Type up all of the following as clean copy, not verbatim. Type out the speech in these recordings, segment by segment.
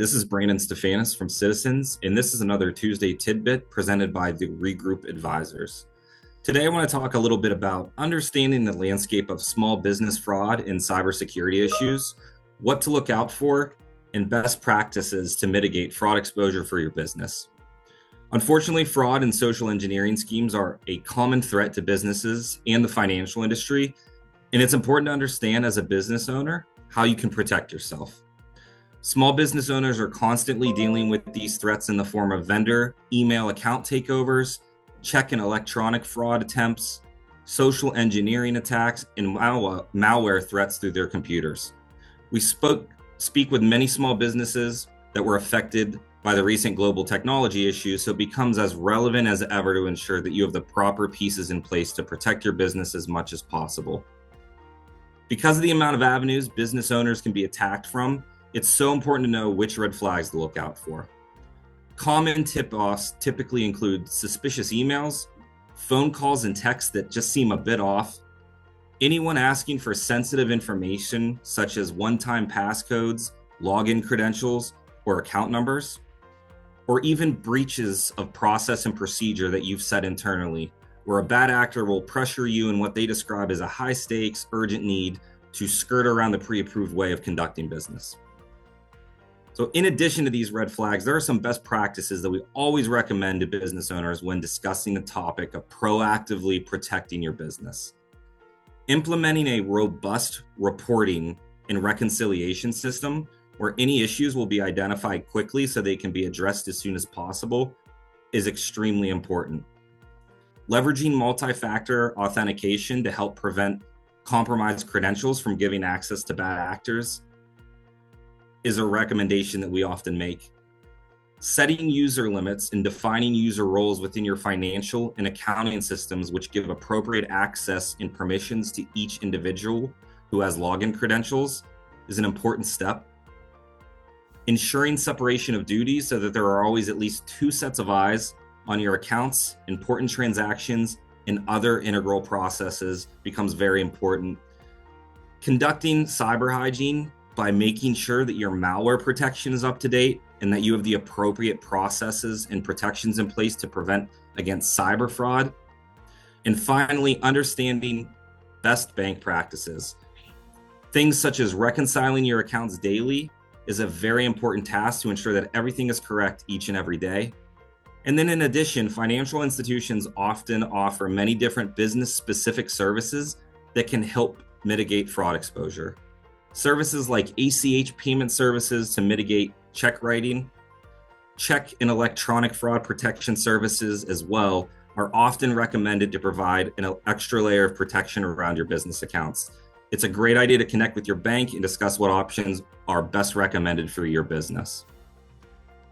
this is Brandon Steffanus from Citizens, and this is another Tuesday Tidbit presented by the Regroup Advisors. Today, I want to talk a little bit about understanding the landscape of small business fraud and cybersecurity issues, what to look out for, and best practices to mitigate fraud exposure for your business. Unfortunately, fraud and social engineering schemes are a common threat to businesses and the financial industry, and it's important to understand as a business owner how you can protect yourself. Small business owners are constantly dealing with these threats in the form of vendor, email account takeovers, check and electronic fraud attempts, social engineering attacks, and malware threats through their computers. We speak with many small businesses that were affected by the recent global technology issues, so it becomes as relevant as ever to ensure that you have the proper pieces in place to protect your business as much as possible. Because of the amount of avenues business owners can be attacked from, it's so important to know which red flags to look out for. Common tip-offs typically include suspicious emails, phone calls and texts that just seem a bit off, anyone asking for sensitive information such as one-time passcodes, login credentials, or account numbers, or even breaches of process and procedure that you've set internally, where a bad actor will pressure you in what they describe as a high-stakes, urgent need to skirt around the pre-approved way of conducting business. So in addition to these red flags, there are some best practices that we always recommend to business owners when discussing the topic of proactively protecting your business. Implementing a robust reporting and reconciliation system where any issues will be identified quickly so they can be addressed as soon as possible is extremely important. Leveraging multi-factor authentication to help prevent compromised credentials from giving access to bad actors is a recommendation that we often make. Setting user limits and defining user roles within your financial and accounting systems, which give appropriate access and permissions to each individual who has login credentials, is an important step. Ensuring separation of duties so that there are always at least two sets of eyes on your accounts, important transactions, and other integral processes becomes very important. Conducting cyber hygiene by making sure that your malware protection is up to date and that you have the appropriate processes and protections in place to prevent against cyber fraud. And finally, understanding best bank practices. Things such as reconciling your accounts daily is a very important task to ensure that everything is correct each and every day. And then in addition, financial institutions often offer many different business-specific services that can help mitigate fraud exposure. Services like ACH payment services to mitigate check writing, check and electronic fraud protection services as well are often recommended to provide an extra layer of protection around your business accounts. It's a great idea to connect with your bank and discuss what options are best recommended for your business.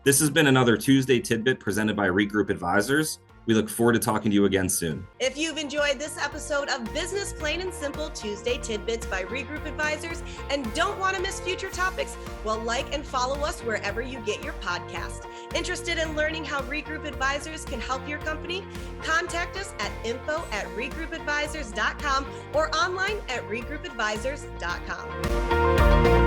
This has been another Tuesday Tidbit presented by Regroup Advisors. We look forward to talking to you again soon. If you've enjoyed this episode of Business Plain and Simple Tuesday Tidbits by Regroup Advisors and don't want to miss future topics, well, like and follow us wherever you get your podcast. Interested in learning how Regroup Advisors can help your company? Contact us at info@regroupadvisors.com or online at regroupadvisors.com.